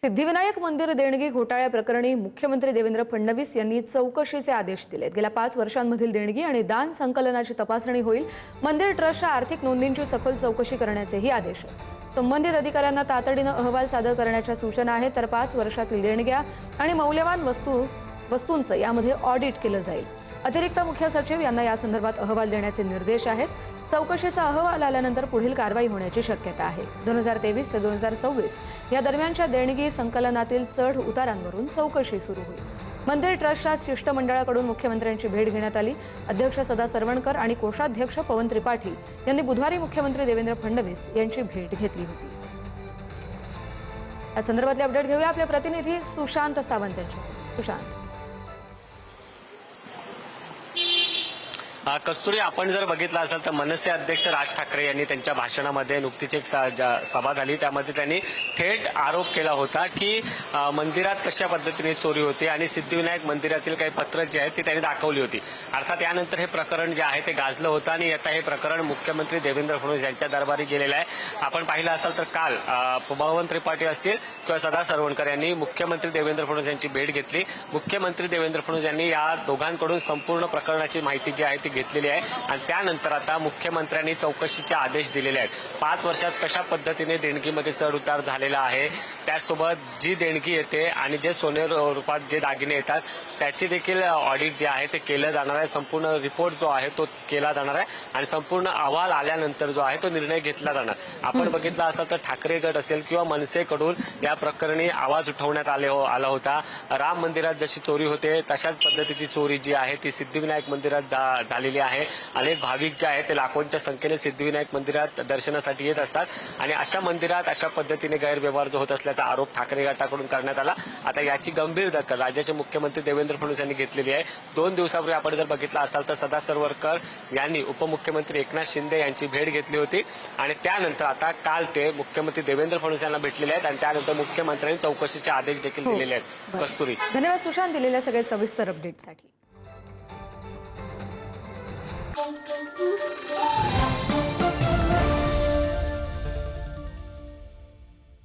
सिद्धिविनायक मंदिर देणगी घोटाळ्याप्रकरणी मुख्यमंत्री देवेंद्र फडणवीस यांनी चौकशीचे आदेश दिलेत। गेल्या 5 वर्षांमधील देणगी आणि दान संकलनाची तपासणी होईल। मंदिर ट्रस्टच्या आर्थिक नोंदींची सखोल चौकशी करण्याचेही आदेश आहेत। संबंधित अधिकाऱ्यांना तातडीने अहवाल सादर करण्याच्या सूचना आहेत। तर 5 वर्षातील देणग्या आणि मौल्यवान वस्तूंचं यामध्ये ऑडिट केलं जाईल। अतिरिक्त मुख्य सचिव यांना या संदर्भात अहवाल देण्याचे निर्देश आहेत। चौकशीचा अहवाल आल्यानंतर पुढील कारवाई होण्याची शक्यता आहे। 2023 ते 2026 या दरम्यानच्या देणगी संकलनातील चढ उतारांवरून चौकशी सुरू होईल। मंदिर ट्रस्टच्या शिष्टमंडळाकडून मुख्यमंत्र्यांची भेट घेण्यात आली। अध्यक्ष सदा सरवणकर आणि कोषाध्यक्ष पवन त्रिपाठी यांनी बुधवारी मुख्यमंत्री देवेंद्र फडणवीस यांची भेट घेतली होती। या संदर्भातले अपडेट घेऊया आपले प्रतिनिधी सुशांत सावंत यांच्याकडून। सुशांत, कस्तुरी, आपण जर बघितलं असेल तर मनसे अध्यक्ष राज ठाकरे यांनी त्यांच्या भाषणामध्ये नुकतीच एक सभा झाली, त्यामध्ये त्यांनी थेट आरोप केला होता की मंदिरात कशा पद्धतीने चोरी होती आणि सिद्धिविनायक मंदिरातील काही पत्र जे आहेत ती त्यांनी दाखवली होती। अर्थात यानंतर हे प्रकरण जे आहे ते गाजलं होतं आणि आता हे प्रकरण मुख्यमंत्री देवेंद्र फडणवीस यांच्या दरबारी गेलेलं आहे। आपण पाहिलं असेल तर काल पवन त्रिपाठी असतील किंवा सदा सरवणकर यांनी मुख्यमंत्री देवेंद्र फडणवीस यांची भेट घेतली। मुख्यमंत्री देवेंद्र फडणवीस यांनी या दोघांकडून संपूर्ण प्रकरणाची माहिती जी आहे ती घेतलेली आहे आणि त्यानंतर आता मुख्यमंत्र्यांनी चौकशीचे आदेश दिलेले आहेत। 5 वर्षात कशा पद्धतीने देणगीमध्ये चढ उतार झालेला आहे, त्यासोबत जी देणगी येते आणि जे सोने रूपात जे दागिने येतात त्याची देखील ऑडिट जे आहे ते केलं जाणार आहे। संपूर्ण रिपोर्ट जो आहे तो केला जाणार आहे आणि संपूर्ण अहवाल आल्यानंतर जो आहे तो निर्णय घेतला जाणार। आपण बघितलं असेल तर ठाकरे गट असेल किंवा मनसेकडून या प्रकरणी आवाज उठवण्यात आला होता। राम मंदिरात जशी चोरी होते तशाच पद्धतीची चोरी जी आहे ती सिद्धिविनायक मंदिरात झालेली आहे। अनेक भाविक जे आहेत ते लाखोंच्या संख्येने सिद्धिविनायक मंदिरात दर्शनासाठी येत असतात आणि अशा मंदिरात अशा पद्धतीने गैरव्यवहार जो होत असल्याचा आरोप ठाकरे गटाकडून करण्यात आला। आता याची गंभीर दखल राज्याचे मुख्यमंत्री देवेंद्र फडणवीस यांनी घेतलेली आहे। 2 दिवसापूर्वी आपण जर बघितलं असाल तर सदा सरवणकर यांनी उपमुख्यमंत्री एकनाथ शिंदे यांची भेट घेतली होती आणि त्यानंतर आता काल ते मुख्यमंत्री देवेंद्र फडणवीस यांना भेटलेले आहेत आणि त्यानंतर मुख्यमंत्र्यांनी चौकशीचे आदेश देखील दिलेले आहेत। कस्तुरी, धन्यवाद सुशांत दिलेल्या सगळे सविस्तर अपडेटसाठी।